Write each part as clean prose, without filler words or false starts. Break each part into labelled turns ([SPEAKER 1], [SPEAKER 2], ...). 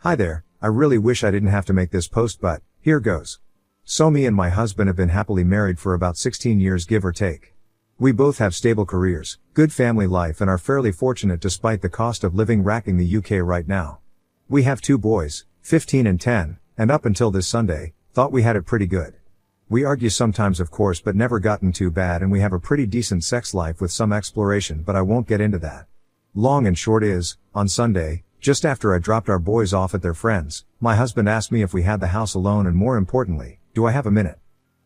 [SPEAKER 1] Hi there, I really wish I didn't have to make this post, but here goes. So me and my husband have been happily married for about 16 years, give or take. We both have stable careers, good family life, and are fairly fortunate despite the cost of living racking the UK right now. We have 2 boys, 15 and 10, and up until this Sunday, thought we had it pretty good. We argue sometimes of course, but never gotten too bad, and we have a pretty decent sex life with some exploration, but I won't get into that. Long and short is, on Sunday, just after I dropped our boys off at their friends, my husband asked me if we had the house alone and more importantly, do I have a minute?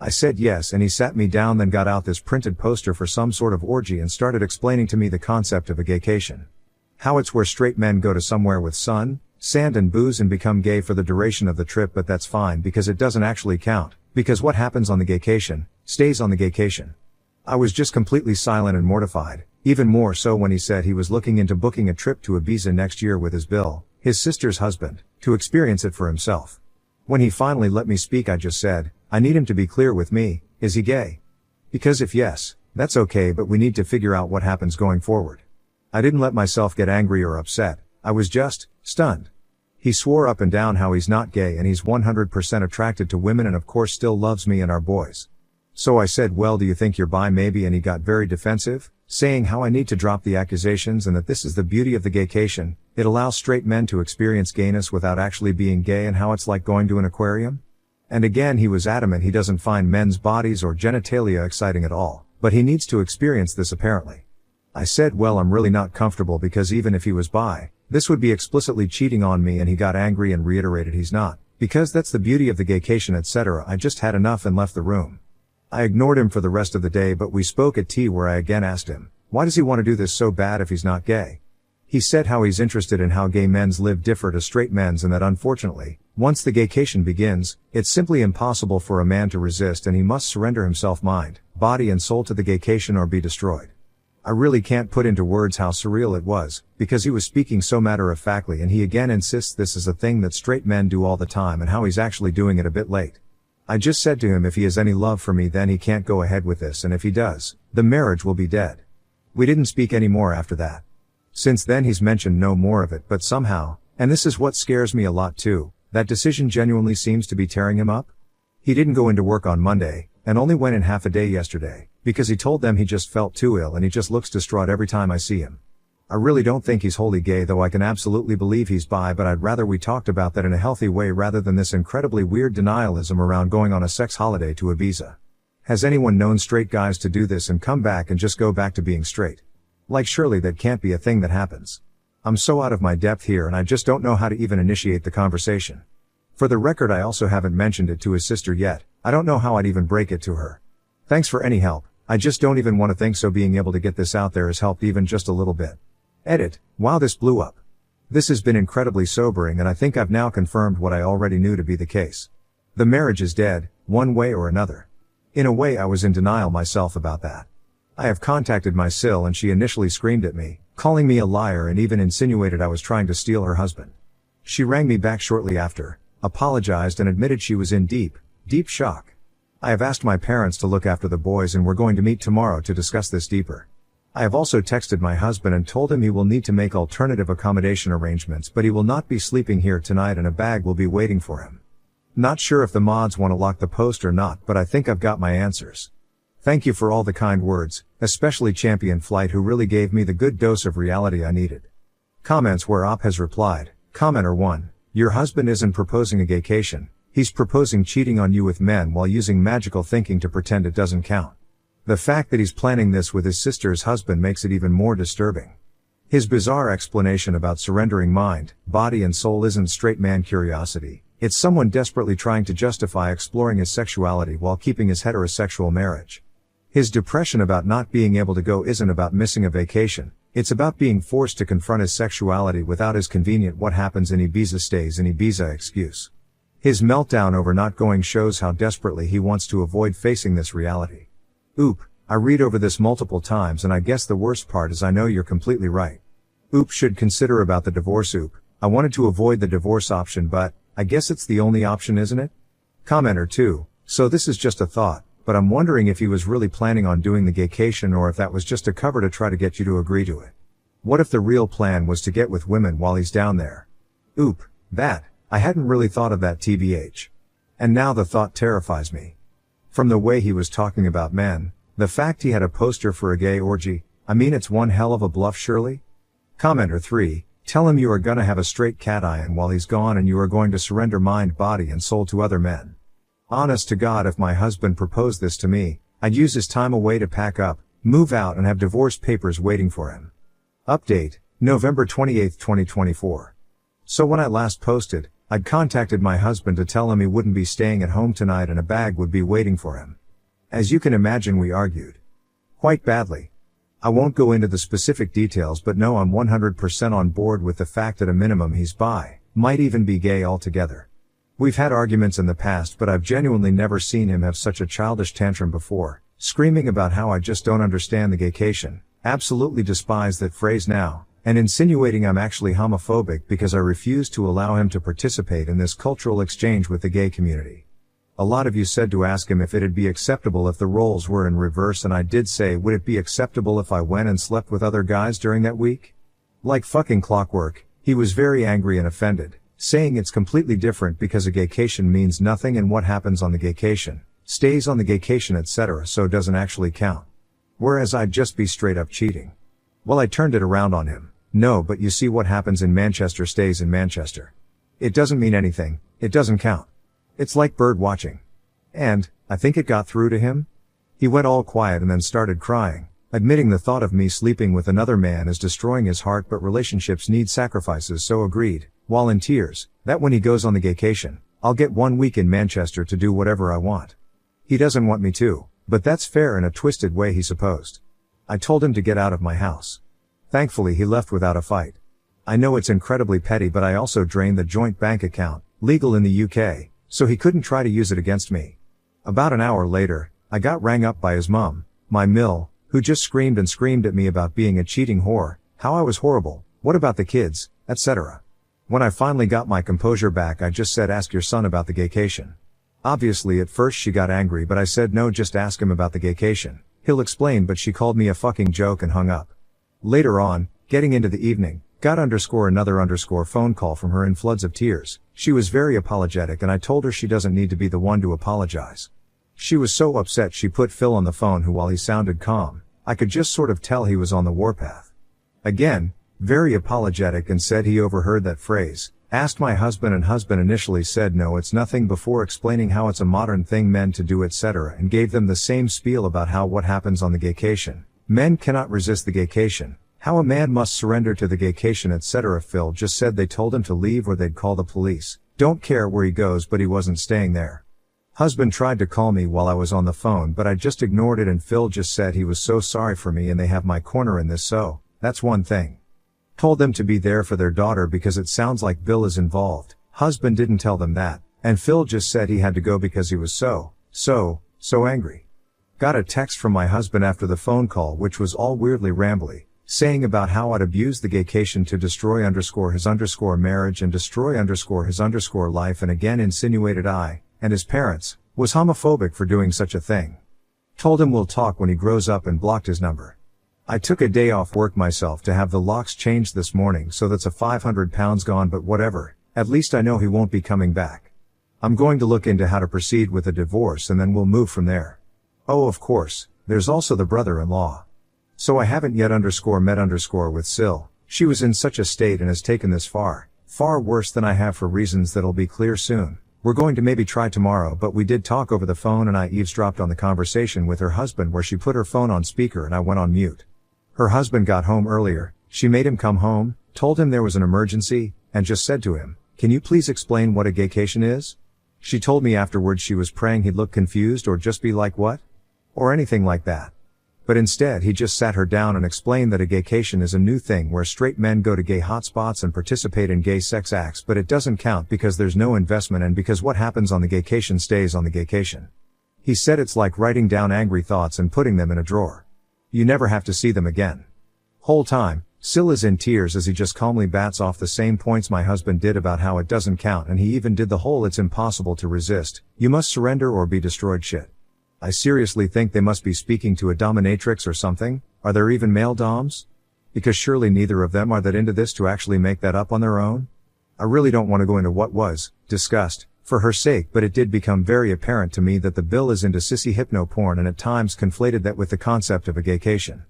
[SPEAKER 1] I said yes, and he sat me down, then got out this printed poster for some sort of orgy and started explaining to me the concept of a gaycation. How it's where straight men go to somewhere with sun, sand and booze and become gay for the duration of the trip, but that's fine because it doesn't actually count, because what happens on the gaycation, stays on the gaycation. I was just completely silent and mortified, even more so when he said he was looking into booking a trip to Ibiza next year with his Bill, his sister's husband, to experience it for himself. When he finally let me speak, I just said, I need him to be clear with me, is he gay? Because if yes, that's okay, but we need to figure out what happens going forward. I didn't let myself get angry or upset, I was just stunned. He swore up and down how he's not gay and he's 100% attracted to women and of course still loves me and our boys. So I said, well, do you think you're bi maybe? And he got very defensive, saying how I need to drop the accusations and that this is the beauty of the gaycation, it allows straight men to experience gayness without actually being gay, and how it's like going to an aquarium. And again he was adamant he doesn't find men's bodies or genitalia exciting at all, but he needs to experience this apparently. I said, well, I'm really not comfortable because even if he was bi, this would be explicitly cheating on me, and he got angry and reiterated he's not, because that's the beauty of the gaycation, etc. I just had enough and left the room. I ignored him for the rest of the day, but we spoke at tea where I again asked him, why does he want to do this so bad if he's not gay? He said how he's interested in how gay men's live differ to straight men's, and that unfortunately, once the gaycation begins, it's simply impossible for a man to resist and he must surrender himself mind, body and soul to the gaycation or be destroyed. I really can't put into words how surreal it was, because he was speaking so matter-of-factly, and he again insists this is a thing that straight men do all the time and how he's actually doing it a bit late. I just said to him if he has any love for me then he can't go ahead with this, and if he does, the marriage will be dead. We didn't speak any more after that. Since then he's mentioned no more of it, but somehow, and this is what scares me a lot too, that decision genuinely seems to be tearing him up. He didn't go into work on Monday, and only went in half a day yesterday, because he told them he just felt too ill and he just looks distraught every time I see him. I really don't think he's wholly gay, though I can absolutely believe he's bi, but I'd rather we talked about that in a healthy way rather than this incredibly weird denialism around going on a sex holiday to Ibiza. Has anyone known straight guys to do this and come back and just go back to being straight? Like surely that can't be a thing that happens. I'm so out of my depth here and I just don't know how to even initiate the conversation. For the record, I also haven't mentioned it to his sister yet. I don't know how I'd even break it to her. Thanks for any help. I just don't even want to think so. Being able to get this out there has helped even just a little bit. Edit. Wow, this blew up. This has been incredibly sobering, and I think I've now confirmed what I already knew to be the case. The marriage is dead, one way or another. In a way I was in denial myself about that. I have contacted my sil and she initially screamed at me, calling me a liar and even insinuated I was trying to steal her husband. She rang me back shortly after, apologized and admitted she was in deep shock. I have asked my parents to look after the boys and we're going to meet tomorrow to discuss this deeper. I have also texted my husband and told him he will need to make alternative accommodation arrangements, but he will not be sleeping here tonight and a bag will be waiting for him. Not sure if the mods want to lock the post or not, but I think I've got my answers. Thank you for all the kind words, especially Champion Flight, who really gave me the good dose of reality I needed. Comments where Op has replied, Commenter 1, your husband isn't proposing a gaycation, he's proposing cheating on you with men while using magical thinking to pretend it doesn't count. The fact that he's planning this with his sister's husband makes it even more disturbing. His bizarre explanation about surrendering mind, body and soul isn't straight man curiosity, it's someone desperately trying to justify exploring his sexuality while keeping his heterosexual marriage. His depression about not being able to go isn't about missing a vacation, it's about being forced to confront his sexuality without his convenient what happens in Ibiza stays in Ibiza excuse. His meltdown over not going shows how desperately he wants to avoid facing this reality. Oop, I read over this multiple times and I guess the worst part is I know you're completely right. Oop should consider about the divorce. Oop, I wanted to avoid the divorce option, but I guess it's the only option, isn't it? Commenter 2, so this is just a thought, but I'm wondering if he was really planning on doing the gaycation or if that was just a cover to try to get you to agree to it. What if the real plan was to get with women while he's down there? Oop, That, I hadn't really thought of that tbh. And now the thought terrifies me. From the way he was talking about men, the fact he had a poster for a gay orgy, I mean it's one hell of a bluff surely? Commenter 3, tell him you are gonna have a straight cat iron while he's gone and you are going to surrender mind, body and soul to other men. Honest to God, if my husband proposed this to me, I'd use his time away to pack up, move out and have divorce papers waiting for him. Update, November 28, 2024. So when I last posted, I'd contacted my husband to tell him he wouldn't be staying at home tonight and a bag would be waiting for him. As you can imagine, we argued. Quite badly. I won't go into the specific details, but no, I'm 100% on board with the fact that a minimum he's bi, might even be gay altogether. We've had arguments in the past, but I've genuinely never seen him have such a childish tantrum before, screaming about how I just don't understand the gaycation, absolutely despise that phrase now, and insinuating I'm actually homophobic because I refuse to allow him to participate in this cultural exchange with the gay community. A lot of you said to ask him if it'd be acceptable if the roles were in reverse, and I did say, would it be acceptable if I went and slept with other guys during that week? Like fucking clockwork, he was very angry and offended, saying it's completely different because a gaycation means nothing and what happens on the gaycation stays on the gaycation, etc., so doesn't actually count. Whereas I'd just be straight up cheating. Well, I turned it around on him. No, but you see, what happens in Manchester stays in Manchester. It doesn't mean anything, it doesn't count. It's like bird watching. And, I think it got through to him? He went all quiet and then started crying, admitting the thought of me sleeping with another man is destroying his heart, but relationships need sacrifices, so agreed, while in tears, that when he goes on the gaycation, I'll get 1 week in Manchester to do whatever I want. He doesn't want me to, but that's fair in a twisted way, he supposed. I told him to get out of my house. Thankfully he left without a fight. I know it's incredibly petty, but I also drained the joint bank account, legal in the UK, so he couldn't try to use it against me. About an hour later, I got rang up by his mum, my mill, who just screamed and screamed at me about being a cheating whore, how I was horrible, what about the kids, etc. When I finally got my composure back, I just said, ask your son about the gaycation. Obviously at first she got angry, but I said no, just ask him about the gaycation. He'll explain, but she called me a fucking joke and hung up. Later on, getting into the evening, got another phone call from her in floods of tears. She was very apologetic and I told her she doesn't need to be the one to apologize. She was so upset she put Phil on the phone, who, while he sounded calm, I could just sort of tell he was on the warpath. Again, very apologetic, and said he overheard that phrase, asked my husband, and husband initially said no, it's nothing, before explaining how it's a modern thing men to do, etc., and gave them the same spiel about how what happens on the gaycation. Men cannot resist the gaycation, how a man must surrender to the gaycation, etc. Phil just said they told him to leave or they'd call the police. Don't care where he goes, but he wasn't staying there. Husband tried to call me while I was on the phone, but I just ignored it, and Phil just said he was so sorry for me and they have my corner in this, so that's one thing. Told them to be there for their daughter because it sounds like Bill is involved. Husband didn't tell them that, and Phil just said he had to go because he was so angry. Got a text from my husband after the phone call, which was all weirdly rambly, saying about how I'd abused the gaycation to destroy his marriage and destroy his life, and again insinuated I, and his parents, was homophobic for doing such a thing. Told him we'll talk when he grows up and blocked his number. I took a day off work myself to have the locks changed this morning, so that's a £500 gone, but whatever, at least I know he won't be coming back. I'm going to look into how to proceed with a divorce and then we'll move from there. Oh, of course, there's also the brother-in-law. So I haven't yet met with Sil. She was in such a state and has taken this far worse than I have, for reasons that'll be clear soon. We're going to maybe try tomorrow, but we did talk over the phone and I eavesdropped on the conversation with her husband where she put her phone on speaker and I went on mute. Her husband got home earlier, she made him come home, told him there was an emergency, and just said to him, "Can you please explain what a gaycation is?" She told me afterwards she was praying he'd look confused or just be like, "What?" or anything like that. But instead he just sat her down and explained that a gaycation is a new thing where straight men go to gay hotspots and participate in gay sex acts, but it doesn't count because there's no investment and because what happens on the gaycation stays on the gaycation. He said it's like writing down angry thoughts and putting them in a drawer. You never have to see them again. Whole time, Sil is in tears as he just calmly bats off the same points my husband did about how it doesn't count, and he even did the whole "it's impossible to resist, you must surrender or be destroyed" shit. I seriously think they must be speaking to a dominatrix or something. Are there even male doms? Because surely neither of them are that into this to actually make that up on their own. I really don't want to go into what was discussed for her sake, but it did become very apparent to me that the bill is into sissy hypno porn and at times conflated that with the concept of a gaycation.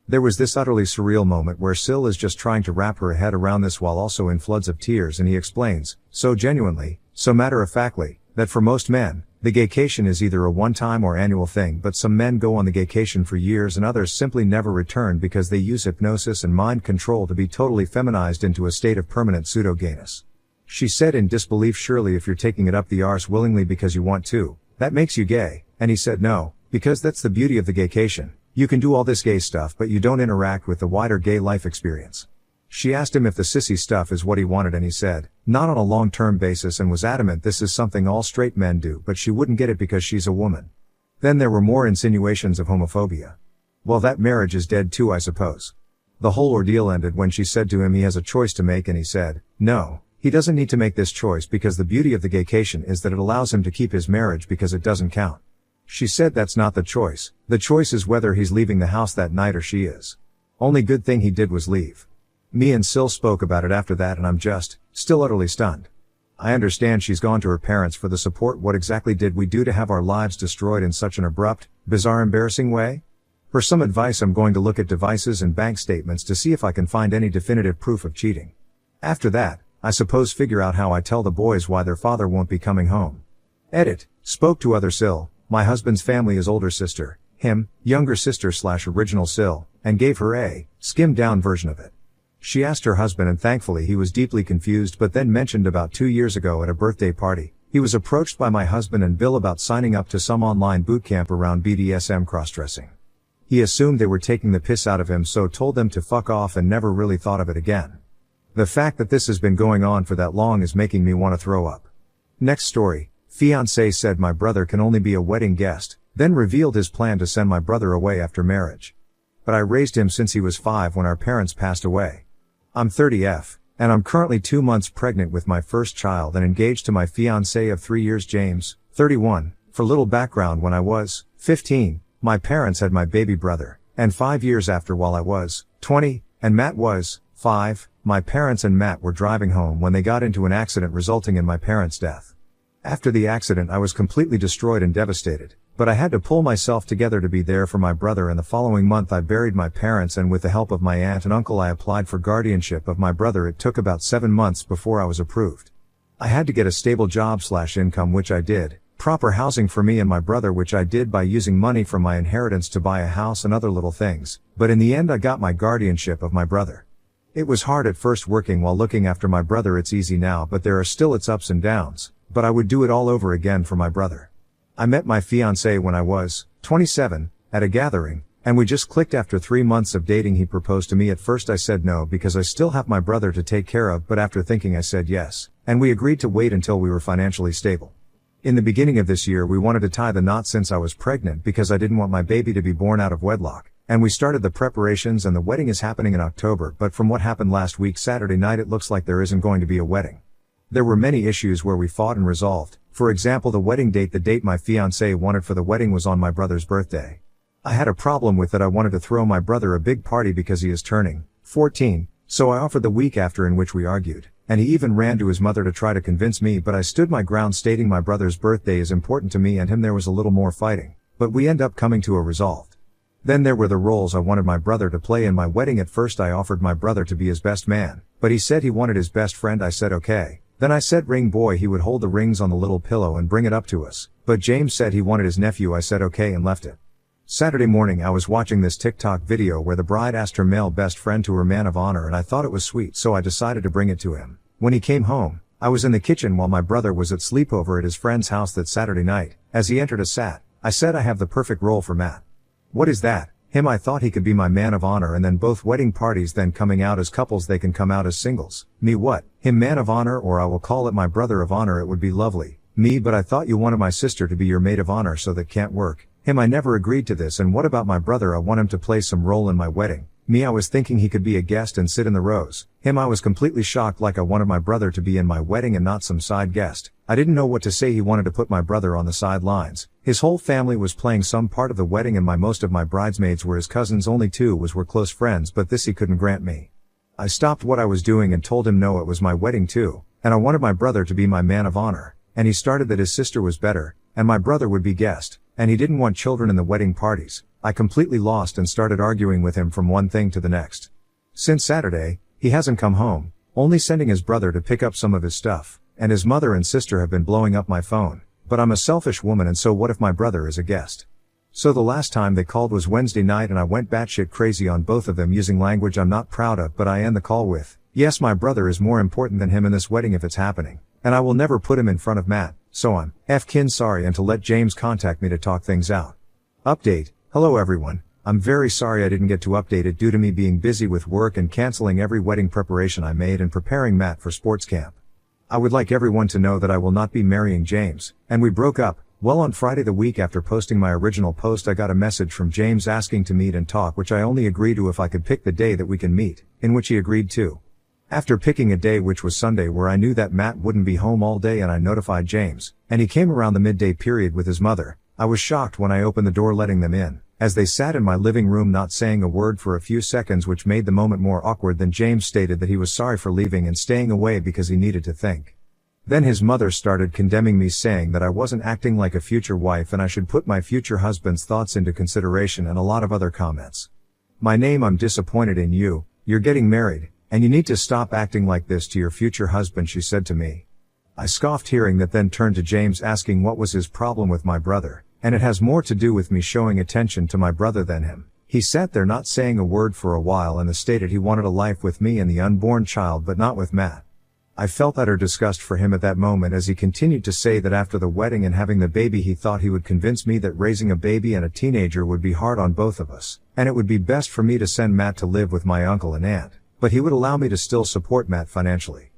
[SPEAKER 1] There was this utterly surreal moment where Sil is just trying to wrap her head around this while also in floods of tears, and he explains, so genuinely, so matter-of-factly, that for most men, the gaycation is either a one-time or annual thing, but some men go on the gaycation for years and others simply never return because they use hypnosis and mind control to be totally feminized into a state of permanent pseudo-gayness. She said in disbelief, surely if you're taking it up the arse willingly because you want to, that makes you gay, and he said no, because that's the beauty of the gaycation. You can do all this gay stuff but you don't interact with the wider gay life experience. She asked him if the sissy stuff is what he wanted and he said, not on a long-term basis, and was adamant this is something all straight men do, but she wouldn't get it because she's a woman. Then there were more insinuations of homophobia. Well, that marriage is dead too, I suppose. The whole ordeal ended when she said to him he has a choice to make, and he said, no, he doesn't need to make this choice because the beauty of the gaycation is that it allows him to keep his marriage because it doesn't count. She said that's not the choice is whether he's leaving the house that night or she is. Only good thing he did was leave. Me and Sil spoke about it after that and I'm just, still utterly stunned. I understand she's gone to her parents for the support. What exactly did we do to have our lives destroyed in such an abrupt, bizarre, embarrassing way? For some advice I'm going to look at devices and bank statements to see if I can find any definitive proof of cheating. After that, I suppose figure out how I tell the boys why their father won't be coming home. Edit. Spoke to other Sil, my husband's family is older sister, him, younger sister / original Sil, and gave her a skimmed down version of it. She asked her husband and thankfully he was deeply confused, but then mentioned about 2 years ago at a birthday party, he was approached by my husband and Bill about signing up to some online boot camp around BDSM cross-dressing. He assumed they were taking the piss out of him, so told them to fuck off and never really thought of it again. The fact that this has been going on for that long is making me want to throw up. Next story. Fiancé said my brother can only be a wedding guest, then revealed his plan to send my brother away after marriage. But I raised him since he was 5 when our parents passed away. I'm 30F, and I'm currently 2 months pregnant with my first child and engaged to my fiancé of 3 years, James, 31. For little background, when I was 15, my parents had my baby brother, and 5 years after, while I was 20, and Matt was 5, my parents and Matt were driving home when they got into an accident resulting in my parents' death. After the accident I was completely destroyed and devastated, but I had to pull myself together to be there for my brother, and the following month I buried my parents, and with the help of my aunt and uncle I applied for guardianship of my brother. It took about 7 months before I was approved. I had to get a stable job / income, which I did, proper housing for me and my brother, which I did by using money from my inheritance to buy a house and other little things, but in the end I got my guardianship of my brother. It was hard at first working while looking after my brother. It's easy now, but there are still its ups and downs, but I would do it all over again for my brother. I met my fiancé when I was 27, at a gathering, and we just clicked. After 3 months of dating he proposed to me. At first I said no because I still have my brother to take care of, but after thinking I said yes, and we agreed to wait until we were financially stable. In the beginning of this year we wanted to tie the knot since I was pregnant because I didn't want my baby to be born out of wedlock, and we started the preparations, and the wedding is happening in October, but from what happened last week Saturday night it looks like there isn't going to be a wedding. There were many issues where we fought and resolved. For example, the wedding date. The date my fiancé wanted for the wedding was on my brother's birthday. I had a problem with that. I wanted to throw my brother a big party because he is turning 14, so I offered the week after, in which we argued, and he even ran to his mother to try to convince me, but I stood my ground stating my brother's birthday is important to me and him. There was a little more fighting, but we end up coming to a resolve. Then there were the roles I wanted my brother to play in my wedding. At first I offered my brother to be his best man, but he said he wanted his best friend. I said okay. Then I said ring boy. He would hold the rings on the little pillow and bring it up to us, but James said he wanted his nephew. I said okay and left it. Saturday morning I was watching this TikTok video where the bride asked her male best friend to her man of honor, and I thought it was sweet, so I decided to bring it to him. When he came home, I was in the kitchen while my brother was at sleepover at his friend's house that Saturday night. As he entered I said I have the perfect role for Matt. What is that? Him. I thought he could be my man of honor, and then both wedding parties, then coming out as couples, they can come out as singles. Me what? Him man of honor, or I will call it my brother of honor. It would be lovely. Me, but I thought you wanted my sister to be your maid of honor, so that can't work. Him. I never agreed to this. And what about my brother? I want him to play some role in my wedding. Me. I was thinking he could be a guest and sit in the rows. Him. I was completely shocked, like I wanted my brother to be in my wedding and not some side guest. I didn't know what to say. He wanted to put my brother on the sidelines. His whole family was playing some part of the wedding, and most of my bridesmaids were his cousins. Only 2 were close friends, but this he couldn't grant me. I stopped what I was doing and told him no, it was my wedding too, And I wanted my brother to be my man of honor, and he started that his sister was better, and my brother would be guest, and he didn't want children in the wedding parties. I completely lost and started arguing with him from one thing to the next. Since Saturday, he hasn't come home, only sending his brother to pick up some of his stuff, and his mother and sister have been blowing up my phone. But I'm a selfish woman, and so what if my brother is a guest? So the last time they called was Wednesday night, and I went batshit crazy on both of them using language I'm not proud of, but I end the call with, "Yes, my brother is more important than him in this wedding if it's happening, and I will never put him in front of Matt, so I'm f***ing sorry," and to let James contact me to talk things out. Update. Hello everyone. I'm very sorry I didn't get to update it due to me being busy with work and canceling every wedding preparation I made and preparing Matt for sports camp. I would like everyone to know that I will not be marrying James, and we broke up. Well, on Friday the week after posting my original post, I got a message from James asking to meet and talk, which I only agreed to if I could pick the day that we can meet, in which he agreed to. After picking a day, which was Sunday, where I knew that Matt wouldn't be home all day, and I notified James, and he came around the midday period with his mother. I was shocked when I opened the door letting them in, as they sat in my living room not saying a word for a few seconds, which made the moment more awkward. Then James stated that he was sorry for leaving and staying away because he needed to think. Then his mother started condemning me, saying that I wasn't acting like a future wife and I should put my future husband's thoughts into consideration, and a lot of other comments. "My name, I'm disappointed in you, you're getting married, and you need to stop acting like this to your future husband," she said to me. I scoffed hearing that, then turned to James asking what was his problem with my brother, and it has more to do with me showing attention to my brother than him. He sat there not saying a word for a while and stated he wanted a life with me and the unborn child, but not with Matt. I felt utter disgust for him at that moment, as he continued to say that after the wedding and having the baby, he thought he would convince me that raising a baby and a teenager would be hard on both of us, and it would be best for me to send Matt to live with my uncle and aunt, but he would allow me to still support Matt financially.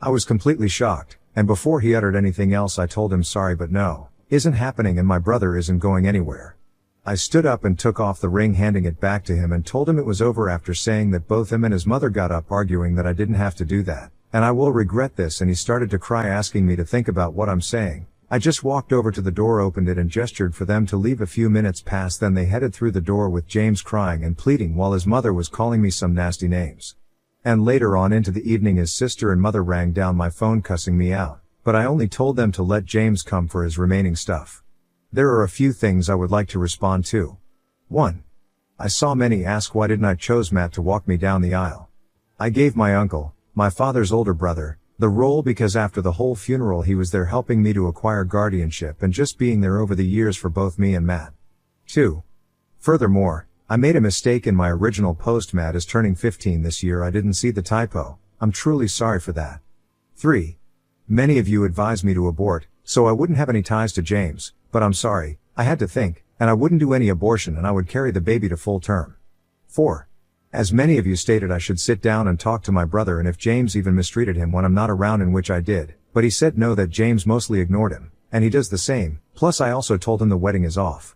[SPEAKER 1] I was completely shocked, and before he uttered anything else, I told him sorry, but no, isn't happening, and my brother isn't going anywhere. I stood up and took off the ring, handing it back to him, and told him it was over, after saying that both him and his mother got up arguing that I didn't have to do that, and I will regret this, and he started to cry, asking me to think about what I'm saying. I just walked over to the door, opened it, and gestured for them to leave. A few minutes passed, then they headed through the door with James crying and pleading while his mother was calling me some nasty names. And later on into the evening, his sister and mother rang down my phone cussing me out, but I only told them to let James come for his remaining stuff. There are a few things I would like to respond to. 1. I saw many ask why didn't I chose Matt to walk me down the aisle. I gave my uncle, my father's older brother, the role because after the whole funeral he was there helping me to acquire guardianship and just being there over the years for both me and Matt. 2. Furthermore, I made a mistake in my original post. Matt is turning 15 this year. I didn't see the typo. I'm truly sorry for that. 3. Many of you advised me to abort, so I wouldn't have any ties to James, but I'm sorry, I had to think, and I wouldn't do any abortion, and I would carry the baby to full term. 4. As many of you stated, I should sit down and talk to my brother, and if James even mistreated him when I'm not around, in which I did, but he said no, that James mostly ignored him, and he does the same. Plus I also told him the wedding is off.